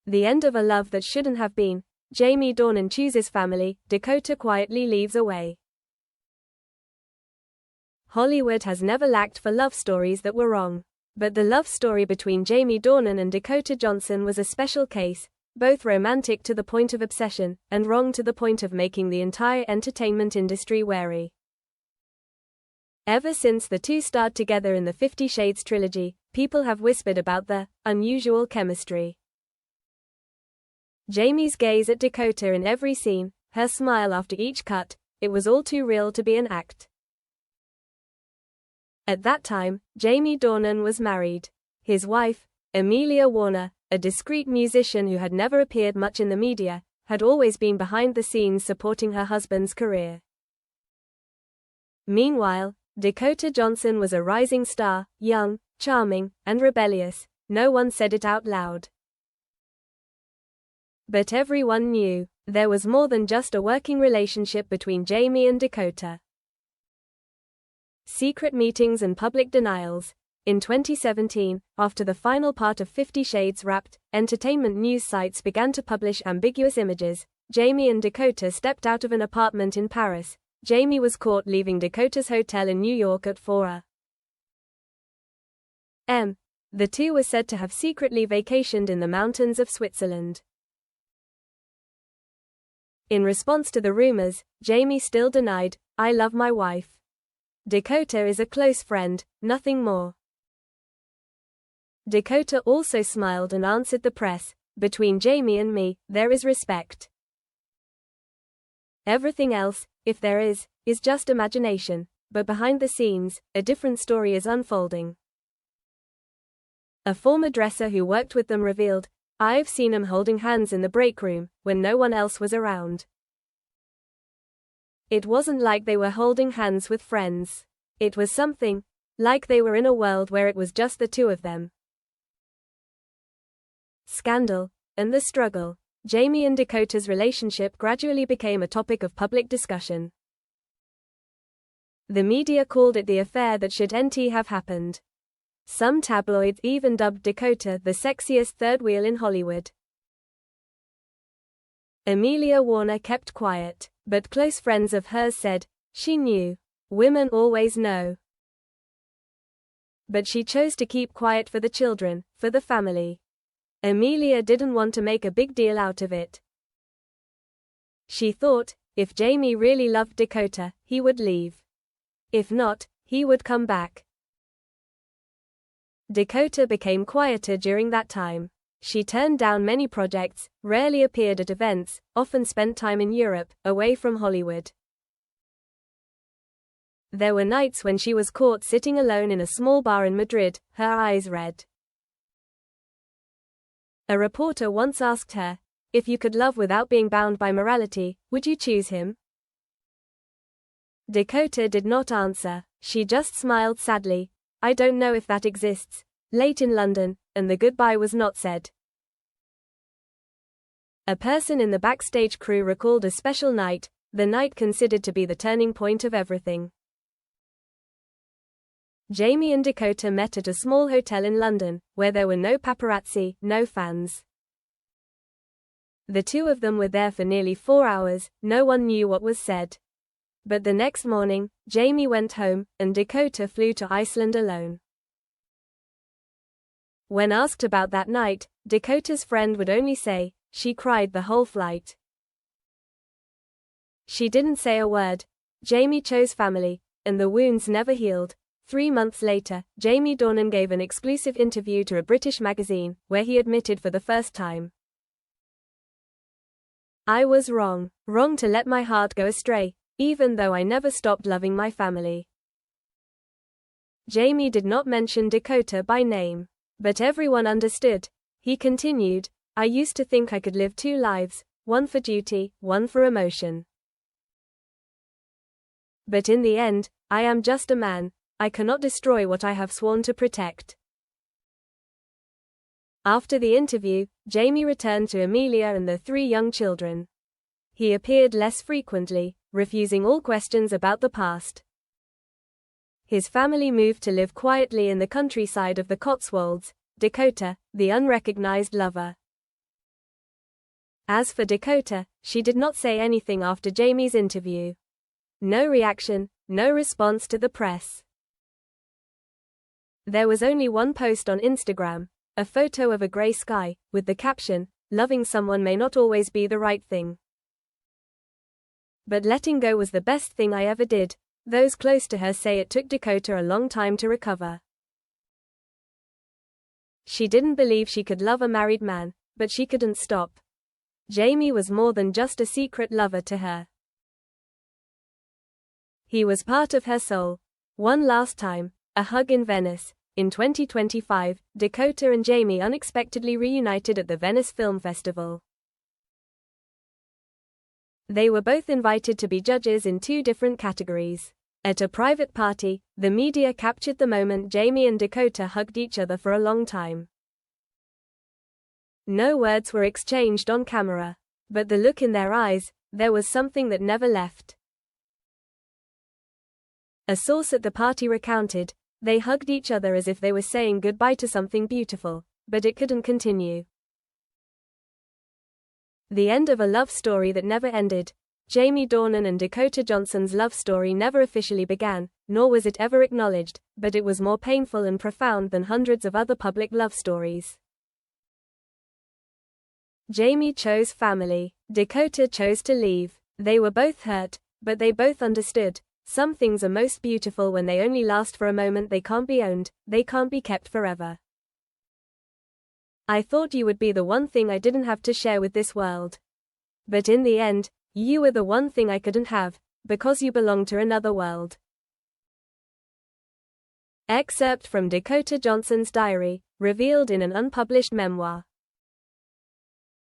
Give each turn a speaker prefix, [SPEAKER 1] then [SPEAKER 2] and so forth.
[SPEAKER 1] The end of a love that shouldn't have been. Jamie Dornan chooses family, Dakota quietly leaves away. Hollywood has never lacked for love stories that were wrong. But the love story between Jamie Dornan and Dakota Johnson was a special case, both romantic to the point of obsession, and wrong to the point of making the entire entertainment industry wary. Ever since the two starred together in the 50 Shades trilogy, people have whispered about the unusual chemistry. Jamie's gaze at Dakota in every scene, her smile after each cut, it was all too real to be an act. At that time, Jamie Dornan was married. His wife, Amelia Warner, a discreet musician who had never appeared much in the media, had always been behind the scenes supporting her husband's career. Meanwhile, Dakota Johnson was a rising star, young, charming, and rebellious. No one said it out loud. But everyone knew, there was more than just a working relationship between Jamie and Dakota. Secret meetings and public denials. In 2017, after the final part of 50 Shades wrapped, entertainment news sites began to publish ambiguous images. Jamie and Dakota stepped out of an apartment in Paris. Jamie was caught leaving Dakota's hotel in New York at 4 a.m. The two were said to have secretly vacationed in the mountains of Switzerland. In response to the rumors, Jamie still denied, "I love my wife. Dakota is a close friend, nothing more." Dakota also smiled and answered the press, "Between Jamie and me, there is respect. Everything else, if there is just imagination, but behind the scenes, a different story is unfolding." A former dresser who worked with them revealed, "I've seen them holding hands in the break room, when no one else was around. It wasn't like they were holding hands with friends. It was something, like they were in a world where it was just the two of them." Scandal, and the struggle. Jamie and Dakota's relationship gradually became a topic of public discussion. The media called it the affair that should NT have happened. Some tabloids even dubbed Dakota the sexiest third wheel in Hollywood. Amelia Warner kept quiet, but close friends of hers said, she knew. Women always know. But she chose to keep quiet for the children, for the family. Amelia didn't want to make a big deal out of it. She thought, if Jamie really loved Dakota, he would leave. If not, he would come back. Dakota became quieter during that time. She turned down many projects, rarely appeared at events, often spent time in Europe, away from Hollywood. There were nights when she was caught sitting alone in a small bar in Madrid, her eyes red. A reporter once asked her, "If you could love without being bound by morality, would you choose him?" Dakota did not answer. She just smiled sadly. "I don't know if that exists." Late in London, and the goodbye was not said. A person in the backstage crew recalled a special night, the night considered to be the turning point of everything. Jamie and Dakota met at a small hotel in London, where there were no paparazzi, no fans. The two of them were there for nearly 4 hours, no one knew what was said. But the next morning, Jamie went home, and Dakota flew to Iceland alone. When asked about that night, Dakota's friend would only say, she cried the whole flight. She didn't say a word. Jamie chose family, and the wounds never healed. 3 months later, Jamie Dornan gave an exclusive interview to a British magazine, where he admitted for the first time, "I was wrong to let my heart go astray, even though I never stopped loving my family." Jamie did not mention Dakota by name. But everyone understood. He continued, "I used to think I could live 2 lives, one for duty, one for emotion. But in the end, I am just a man. I cannot destroy what I have sworn to protect." After the interview, Jamie returned to Amelia and the 3 young children. He appeared less frequently, refusing all questions about the past. His family moved to live quietly in the countryside of the Cotswolds. Dakota, the unrecognized lover, As for Dakota, she did not say anything after Jamie's interview. No reaction, no response to the press. There was only one post on Instagram, a photo of a grey sky, with the caption, "Loving someone may not always be the right thing. But letting go was the best thing I ever did." Those close to her say it took Dakota a long time to recover. She didn't believe she could love a married man, but she couldn't stop. Jamie was more than just a secret lover to her. He was part of her soul. One last time, a hug in Venice. In 2025, Dakota and Jamie unexpectedly reunited at the Venice Film Festival. They were both invited to be judges in 2 different categories. At a private party, the media captured the moment Jamie and Dakota hugged each other for a long time. No words were exchanged on camera, but the look in their eyes, there was something that never left. A source at the party recounted, they hugged each other as if they were saying goodbye to something beautiful, but it couldn't continue. The end of a love story that never ended. Jamie Dornan and Dakota Johnson's love story never officially began, nor was it ever acknowledged, but it was more painful and profound than hundreds of other public love stories. Jamie chose family. Dakota chose to leave. They were both hurt, but they both understood. Some things are most beautiful when they only last for a moment. They can't be owned, they can't be kept forever. I thought you would be the one thing I didn't have to share with this world. But in the end, you were the one thing I couldn't have, because you belong to another world. Excerpt from Dakota Johnson's diary, revealed in an unpublished memoir.